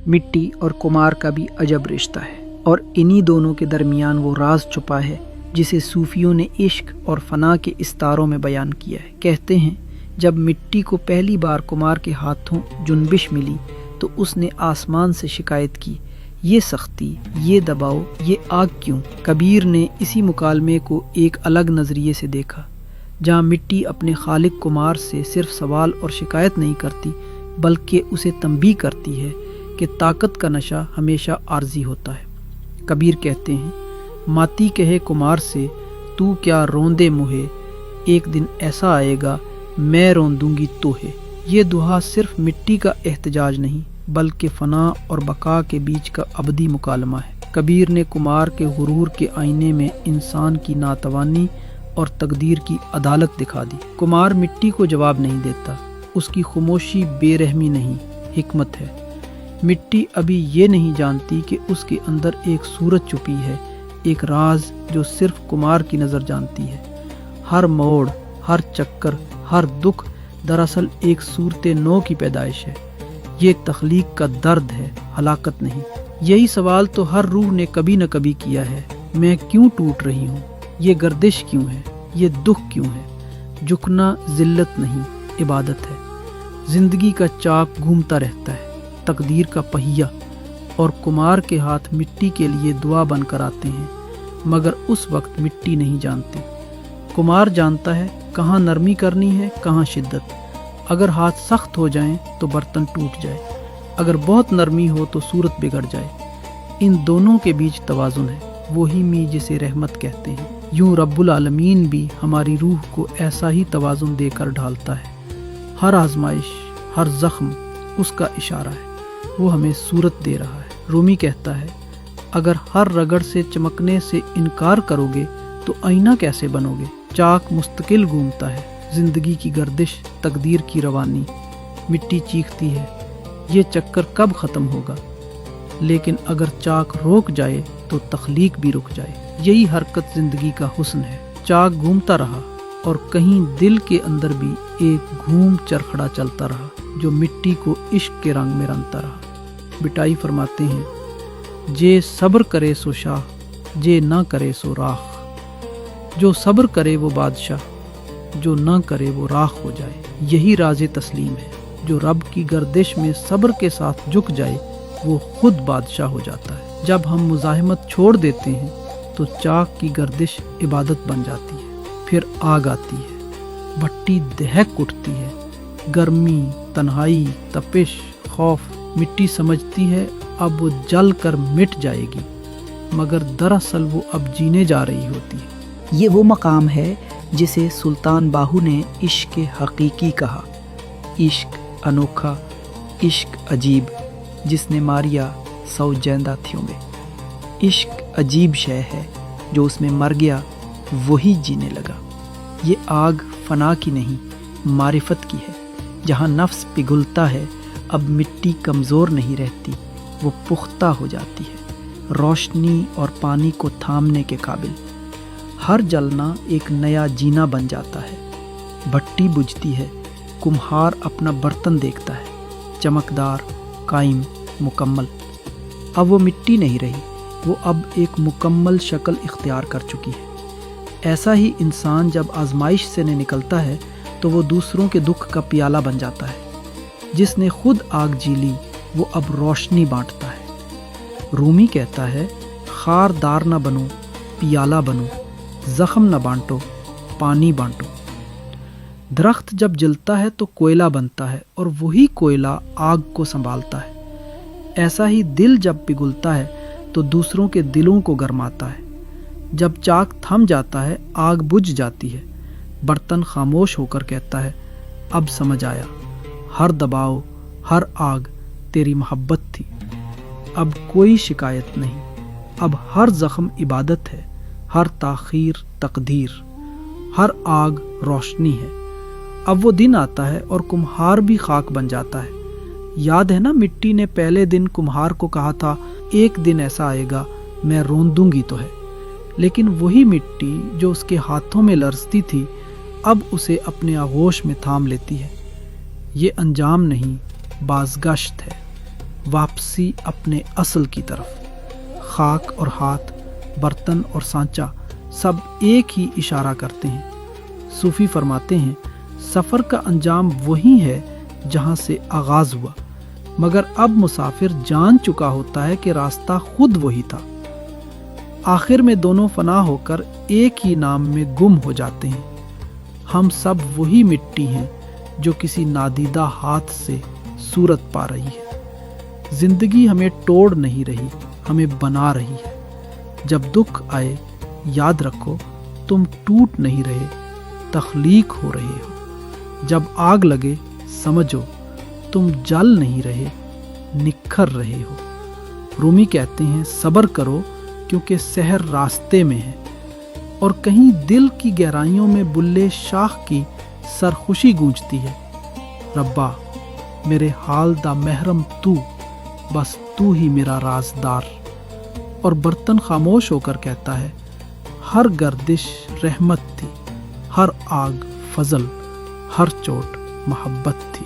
مٹی اور کمار کا بھی عجب رشتہ ہے، اور انہی دونوں کے درمیان وہ راز چھپا ہے جسے صوفیوں نے عشق اور فنا کے استاروں میں بیان کیا ہے۔ کہتے ہیں جب مٹی کو پہلی بار کمار کے ہاتھوں جنبش ملی تو اس نے آسمان سے شکایت کی، یہ سختی، یہ دباؤ، یہ آگ کیوں؟ کبیر نے اسی مکالمے کو ایک الگ نظریے سے دیکھا، جہاں مٹی اپنے خالق کمار سے صرف سوال اور شکایت نہیں کرتی بلکہ اسے تنبیہ کرتی ہے کہ طاقت کا نشہ ہمیشہ عارضی ہوتا ہے۔ کبیر کہتے ہیں ماتی کہے کمار سے تو کیا روندے مجھے، ایک دن ایسا آئے گا میں روندوں گی توہے۔ یہ دہا صرف مٹی کا احتجاج نہیں بلکہ فنا اور بقا کے بیچ کا ابدی مکالمہ ہے۔ کبیر نے کمار کے غرور کے آئینے میں انسان کی ناتوانی اور تقدیر کی عدالت دکھا دی۔ کمار مٹی کو جواب نہیں دیتا، اس کی خاموشی بے رحمی نہیں، حکمت ہے۔ مٹی ابھی یہ نہیں جانتی کہ اس کے اندر ایک صورت چھپی ہے، ایک راز جو صرف کمار کی نظر جانتی ہے۔ ہر موڑ، ہر چکر، ہر دکھ دراصل ایک صورت نو کی پیدائش ہے۔ یہ تخلیق کا درد ہے، ہلاکت نہیں۔ یہی سوال تو ہر روح نے کبھی نہ کبھی کیا ہے، میں کیوں ٹوٹ رہی ہوں؟ یہ گردش کیوں ہے؟ یہ دکھ کیوں ہے؟ جھکنا ذلت نہیں، عبادت ہے۔ زندگی کا چاک گھومتا رہتا ہے، تقدیر کا پہیہ، اور کمار کے ہاتھ مٹی کے لیے دعا بن کر آتے ہیں، مگر اس وقت مٹی نہیں جانتی۔ کمار جانتا ہے کہاں نرمی کرنی ہے، کہاں شدت۔ اگر ہاتھ سخت ہو جائیں تو برتن ٹوٹ جائے، اگر بہت نرمی ہو تو صورت بگڑ جائے۔ ان دونوں کے بیچ توازن ہے، وہی می جسے رحمت کہتے ہیں۔ یوں رب العالمین بھی ہماری روح کو ایسا ہی توازن دے کر ڈھالتا ہے۔ ہر آزمائش، ہر زخم اس کا اشارہ ہے، وہ ہمیں صورت دے رہا ہے۔ رومی کہتا ہے اگر ہر رگڑ سے چمکنے سے انکار کرو گے تو آئینہ کیسے بنو گے؟ چاک مستقل گھومتا ہے، زندگی کی گردش، تقدیر کی روانی۔ مٹی چیختی ہے یہ چکر کب ختم ہوگا؟ لیکن اگر چاک روک جائے تو تخلیق بھی رک جائے۔ یہی حرکت زندگی کا حسن ہے۔ چاک گھومتا رہا اور کہیں دل کے اندر بھی ایک گھوم چرخڑا چلتا رہا جو مٹی کو عشق کے رنگ میں رنگتا رہا۔ بٹائی فرماتے ہیں جے صبر کرے سو شاہ، جے نہ کرے سو راخ۔ جو صبر کرے وہ بادشاہ، جو نہ کرے وہ راخ ہو جائے۔ یہی راز تسلیم ہے، جو رب کی گردش میں صبر کے ساتھ جھک جائے وہ خود بادشاہ ہو جاتا ہے۔ جب ہم مزاحمت چھوڑ دیتے ہیں تو چاک کی گردش عبادت بن جاتی ہے۔ پھر آگ آتی ہے، بھٹی دہک اٹھتی ہے، گرمی، تنہائی، تپش، خوف۔ مٹی سمجھتی ہے اب وہ جل کر مٹ جائے گی، مگر دراصل وہ اب جینے جا رہی ہوتی ہے۔ یہ وہ مقام ہے جسے سلطان باہو نے عشق حقیقی کہا، عشق انوکھا، عشق عجیب، جس نے ماریا سو جیندہ تھیوں میں۔ عشق عجیب شے ہے، جو اس میں مر گیا وہی جینے لگا۔ یہ آگ فنا کی نہیں، معرفت کی ہے۔ جہاں نفس پگھلتا ہے اب مٹی کمزور نہیں رہتی، وہ پختہ ہو جاتی ہے، روشنی اور پانی کو تھامنے کے قابل۔ ہر جلنا ایک نیا جینا بن جاتا ہے۔ بھٹی بجھتی ہے، کمہار اپنا برتن دیکھتا ہے، چمکدار، قائم، مکمل۔ اب وہ مٹی نہیں رہی، وہ اب ایک مکمل شکل اختیار کر چکی ہے۔ ایسا ہی انسان جب آزمائش سے نکلتا ہے تو وہ دوسروں کے دکھ کا پیالہ بن جاتا ہے۔ جس نے خود آگ جی لی وہ اب روشنی بانٹتا ہے۔ رومی کہتا ہے خار دار نہ بنو، پیالہ بنو، زخم نہ بانٹو، پانی بانٹو۔ درخت جب جلتا ہے تو کوئلہ بنتا ہے اور وہی کوئلہ آگ کو سنبھالتا ہے۔ ایسا ہی دل جب پگھلتا ہے تو دوسروں کے دلوں کو گرماتا ہے۔ جب چاک تھم جاتا ہے آگ بجھ جاتی ہے۔ برتن خاموش ہو کر کہتا ہے اب سمجھ آیا، ہر دباؤ، ہر آگ تیری محبت تھی۔ اب کوئی شکایت نہیں، اب ہر زخم عبادت ہے، ہر تاخیر تقدیر، ہر آگ روشنی ہے۔ اب وہ دن آتا ہے اور کمہار بھی خاک بن جاتا ہے۔ یاد ہے نا مٹی نے پہلے دن کمہار کو کہا تھا ایک دن ایسا آئے گا میں روندوں گی تو ہے، لیکن وہی مٹی جو اس کے ہاتھوں میں لرزتی تھی اب اسے اپنے آغوش میں تھام لیتی ہے۔ یہ انجام نہیں، بازگشت ہے، واپسی اپنے اصل کی طرف۔ خاک اور ہاتھ، برتن اور سانچہ سب ایک ہی اشارہ کرتے ہیں۔ صوفی فرماتے ہیں سفر کا انجام وہی ہے جہاں سے آغاز ہوا، مگر اب مسافر جان چکا ہوتا ہے کہ راستہ خود وہی تھا۔ آخر میں دونوں فنا ہو کر ایک ہی نام میں گم ہو جاتے ہیں۔ ہم سب وہی مٹی ہیں جو کسی نادیدہ ہاتھ سے صورت پا رہی ہے۔ زندگی ہمیں توڑ نہیں رہی، ہمیں بنا رہی ہے۔ جب دکھ آئے یاد رکھو تم ٹوٹ نہیں رہے، تخلیق ہو رہے ہو۔ جب آگ لگے سمجھو تم جل نہیں رہے، نکھر رہے ہو۔ رومی کہتے ہیں صبر کرو کیونکہ سحر راستے میں ہے، اور کہیں دل کی گہرائیوں میں بلے شاخ کی سرخوشی گونجتی ہے۔ ربا میرے حال دا محرم تو، بس تو ہی میرا رازدار۔ اور برتن خاموش ہو کر کہتا ہے ہر گردش رحمت تھی، ہر آگ فضل، ہر چوٹ محبت تھی۔